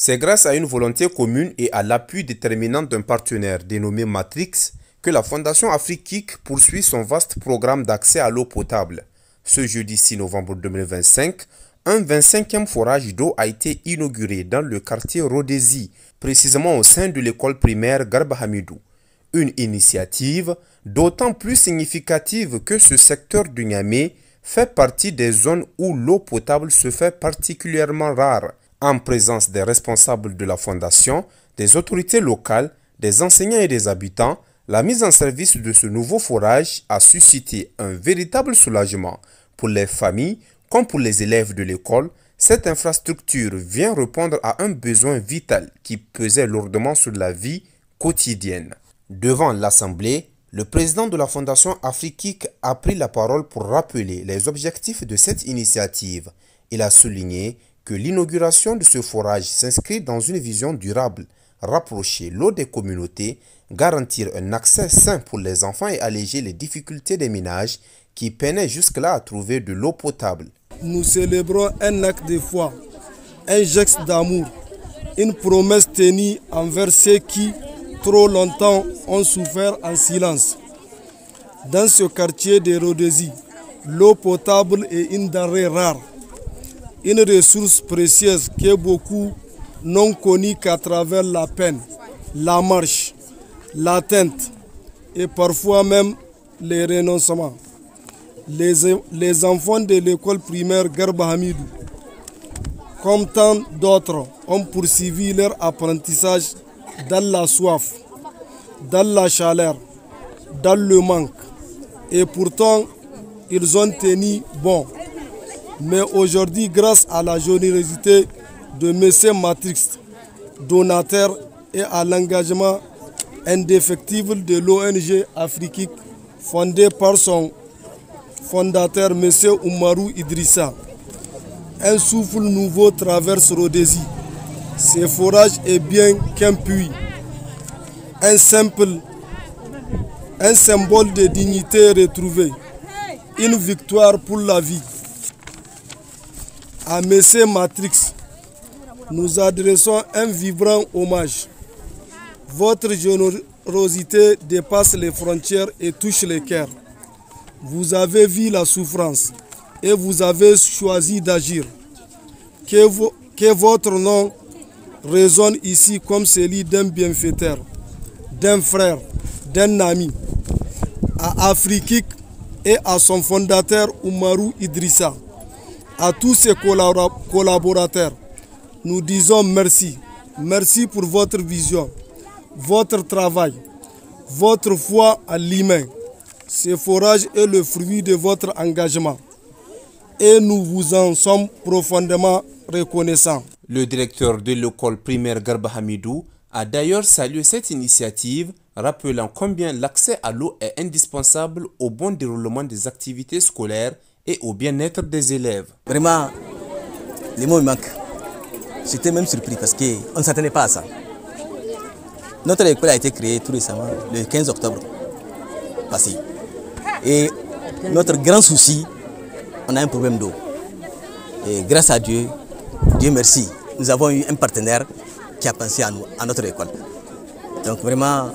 C'est grâce à une volonté commune et à l'appui déterminant d'un partenaire dénommé Matrix que la Fondation Afriquique poursuit son vaste programme d'accès à l'eau potable. Ce jeudi 6 novembre 2025, un 25e forage d'eau a été inauguré dans le quartier Rodézy, précisément au sein de l'école primaire Garba Hamidou. Une initiative d'autant plus significative que ce secteur du Niamey fait partie des zones où l'eau potable se fait particulièrement rare. En présence des responsables de la fondation, des autorités locales, des enseignants et des habitants, la mise en service de ce nouveau forage a suscité un véritable soulagement pour les familles comme pour les élèves de l'école. Cette infrastructure vient répondre à un besoin vital qui pesait lourdement sur la vie quotidienne. Devant l'Assemblée, le président de la Fondation Afriquique a pris la parole pour rappeler les objectifs de cette initiative. Il a souligné que l'inauguration de ce forage s'inscrit dans une vision durable, rapprocher l'eau des communautés, garantir un accès sain pour les enfants et alléger les difficultés des ménages qui peinaient jusque-là à trouver de l'eau potable. Nous célébrons un acte de foi, un geste d'amour, une promesse tenue envers ceux qui, trop longtemps, ont souffert en silence. Dans ce quartier de Rodézy, l'eau potable est une denrée rare, une ressource précieuse que beaucoup n'ont connue qu'à travers la peine, la marche, l'atteinte et parfois même les renoncements. Les enfants de l'école primaire Garba Hamidou, comme tant d'autres, ont poursuivi leur apprentissage dans la soif, dans la chaleur, dans le manque. Et pourtant, ils ont tenu bon. Mais aujourd'hui, grâce à la générosité de M. Matrix, donateur, et à l'engagement indéfectible de l'ONG Afriquique, fondée par son fondateur M. Oumarou Idrissa, un souffle nouveau traverse Rodézy. Ce forage est bien qu'un puits, un symbole de dignité retrouvée, une victoire pour la vie. À M. Matrix, nous adressons un vibrant hommage. Votre générosité dépasse les frontières et touche les cœurs. Vous avez vu la souffrance et vous avez choisi d'agir. Que votre nom résonne ici comme celui d'un bienfaiteur, d'un frère, d'un ami. À Afriquique et à son fondateur Oumarou Idrissa, à tous ses collaborateurs, nous disons merci. Merci pour votre vision, votre travail, votre foi à l'humain. Ce forage est le fruit de votre engagement et nous vous en sommes profondément reconnaissants. Le directeur de l'école primaire Garba Hamidou a d'ailleurs salué cette initiative, rappelant combien l'accès à l'eau est indispensable au bon déroulement des activités scolaires et au bien-être des élèves. Vraiment, les mots me manquent. J'étais même surpris parce qu'on ne s'attendait pas à ça. Notre école a été créée tout récemment, le 15 octobre passé. Et notre grand souci, on a un problème d'eau. Et grâce à Dieu, Dieu merci, nous avons eu un partenaire qui a pensé à nous, à notre école. Donc vraiment,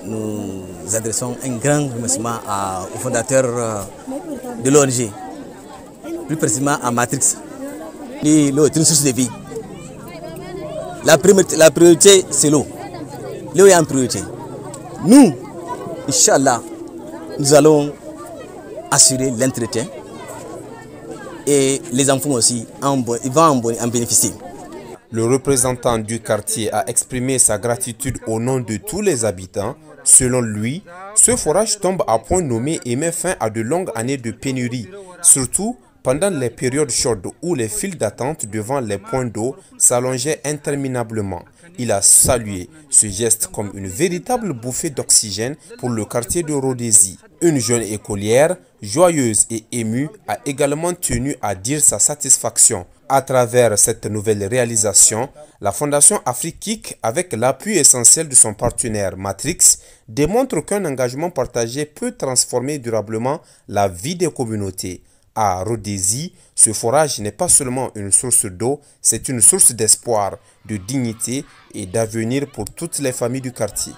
nous adressons un grand remerciement au fondateur de l'ONG, plus précisément à Matrix. L'eau est une source de vie. La priorité, c'est l'eau. L'eau est en priorité. Nous, Inch'Allah, nous allons assurer l'entretien et les enfants aussi, ils vont en bénéficier. Le représentant du quartier a exprimé sa gratitude au nom de tous les habitants. Selon lui, ce forage tombe à point nommé et met fin à de longues années de pénurie, surtout pendant les périodes chaudes où les files d'attente devant les points d'eau s'allongeaient interminablement. Il a salué ce geste comme une véritable bouffée d'oxygène pour le quartier de Rodézy. Une jeune écolière, joyeuse et émue, a également tenu à dire sa satisfaction. À travers cette nouvelle réalisation, la Fondation Afriquique, avec l'appui essentiel de son partenaire Matrix, démontre qu'un engagement partagé peut transformer durablement la vie des communautés. À Rodézy, ce forage n'est pas seulement une source d'eau, c'est une source d'espoir, de dignité et d'avenir pour toutes les familles du quartier.